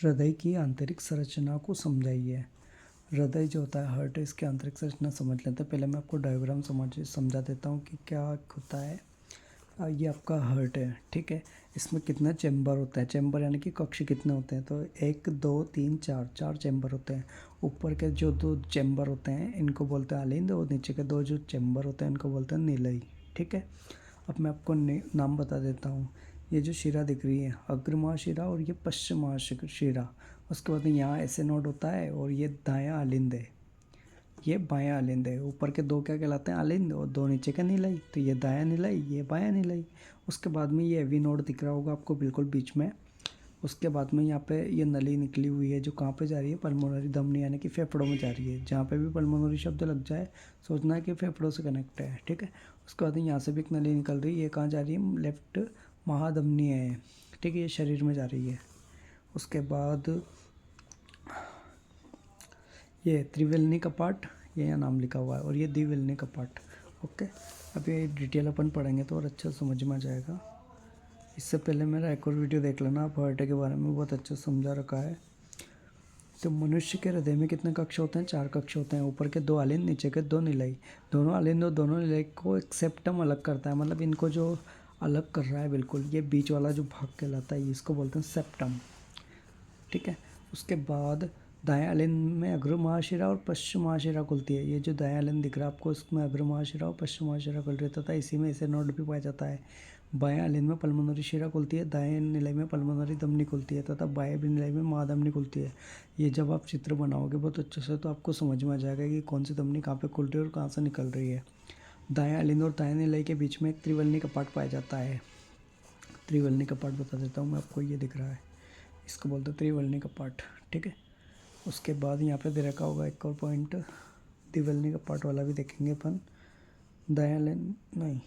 हृदय की आंतरिक संरचना को समझाइए। हृदय जो होता है, हार्ट, इसकी आंतरिक संरचना समझ लेते हैं। पहले मैं आपको डायग्राम समझा देता हूँ कि क्या होता है। ये आपका हार्ट है, ठीक है। इसमें कितने चैम्बर होते हैं, चैम्बर यानी कि कक्ष कितने होते हैं, तो 1 2 3 4 4 चैम्बर होते हैं। ऊपर के जो 2 चैम्बर होते हैं इनको बोलते हैं अलिंद, और नीचे के 2 जो चैम्बर होते हैं इनको बोलते हैं नीलई, ठीक है। अब मैं आपको नाम बता देता हूँ। ये जो शिरा दिख रही है, अग्र महाशिरा और ये पश्चिम महाशिरा। उसके बाद यहाँ ऐसे नोड होता है और ये दायां अलिंद है, ये बायां अलिंद है। ऊपर के 2 क्या कहलाते हैं, अलिंद, और 2 नीचे का नीलई, तो ये दायां नीलई, ये बायां नीलई। उसके बाद में ये वी नोड दिख रहा होगा आपको बिल्कुल बीच में। उसके बाद में यहाँ पे ये नली निकली हुई है जो कहाँ पे जा रही है, पल्मोनरी धमनी यानी कि फेफड़ों में जा रही है। जहाँ पे भी पल्मोनरी शब्द लग जाए सोचना है कि फेफड़ों से कनेक्ट है, ठीक है। उसके बाद यहाँ से भी एक नली निकल रही है, ये कहाँ जा रही है, लेफ्ट महाधमनी है, ठीक है, ये शरीर में जा रही है। उसके बाद ये त्रिवेलनी कपाट, ये यहाँ नाम लिखा हुआ है, और ये द्विवेलनी कपाट, ओके। अब ये डिटेल अपन पढ़ेंगे तो और अच्छा समझ में आ जाएगा। इससे पहले मेरा एक और वीडियो देख लेना आप, हार्ट के बारे में बहुत अच्छा समझा रखा है। तो मनुष्य के हृदय में कितने कक्ष होते हैं, 4 कक्ष होते हैं। ऊपर के 2 अलिंद, नीचे के 2 नीलई। दोनों अलिंद और दोनों नीलई को एक सेप्टम अलग करता है, मतलब इनको जो अलग कर रहा है बिल्कुल, ये बीच वाला जो भाग कहलाता है, इसको बोलते हैं सेप्टम, ठीक है। उसके बाद दायां अलिंद में अग्र महाशिरा और पश्चिम महाशिरा खुलती है। ये जो दायां अलिंद दिख रहा है आपको, इसमें अग्र महाशिरा और पश्चिम महाशिरा खुल रहता था, इसी में ऐसे नोड भी पाया जाता है। बायां अलिंद में पल्मोनरी शिरा खुलती है, दाएं नीलई में पल्मोनरी धमनी खुलती है, तथा बाएं नीलई में महाधमनी खुलती है। ये जब आप चित्र बनाओगे बहुत अच्छे से तो आपको समझ में आ जाएगा कि कौन सी धमनी कहाँ पे खुल रही है और कहाँ से निकल रही है। दायां अलिंद और दाएं नीलई के बीच में एक त्रिवेलनी कपाट पाया जाता है। त्रिवेलनी कपाट बता देता हूँ मैं आपको, ये दिख रहा है, इसको बोलते हैं त्रिवेलनी कपाट, ठीक है। उसके बाद यहाँ पे दे रखा होगा एक और पॉइंट, द्विवेलनी कपाट वाला भी देखेंगे अपन। दायां अलिंद नहीं,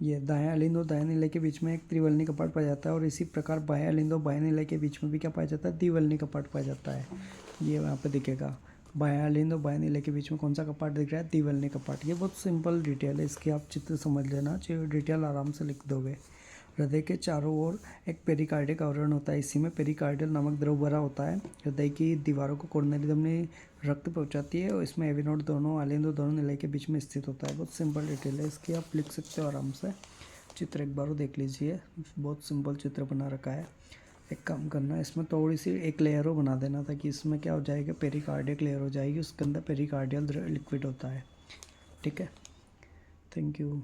ये दायां अलिंद और दायां नीलई के बीच में एक त्रिवेलनी कपाट पाया जाता है, और इसी प्रकार बायां अलिंद और बायां नीलई के बीच में भी क्या पाया जाता है, द्विवेलनी कपाट पाया जाता है। ये वहाँ पे दिखेगा, बायां अलिंद और बायां नीलई के बीच में कौन सा कपाट दिख रहा है, द्विवेलनी कपाट। ये बहुत सिंपल डिटेल है, इसकी आप चित्र समझ लेना चाहिए, डिटेल आराम से लिख दोगे। हृदय के चारों ओर एक पेरिकार्डिक आवरण होता है, इसी में पेरिकार्डियल नामक द्रव भरा होता है। हृदय की दीवारों को कोरोनरी धमनी रक्त पहुंचाती है, और इसमें एवी नोड दोनों अलिंद और दोनों नीलई के बीच में स्थित होता है। बहुत सिंपल डिटेल है, इसकी आप लिख सकते हो आराम से। चित्र एक बार देख लीजिए, बहुत सिंपल चित्र बना रखा है। एक काम करना, इसमें थोड़ी सी एक लेयर हो बना देना, ताकि इसमें क्या हो जाएगा, पेरिकार्डियक लेयर हो जाएगी, उसके अंदर पेरिकार्डियल लिक्विड होता है, ठीक है। Thank you.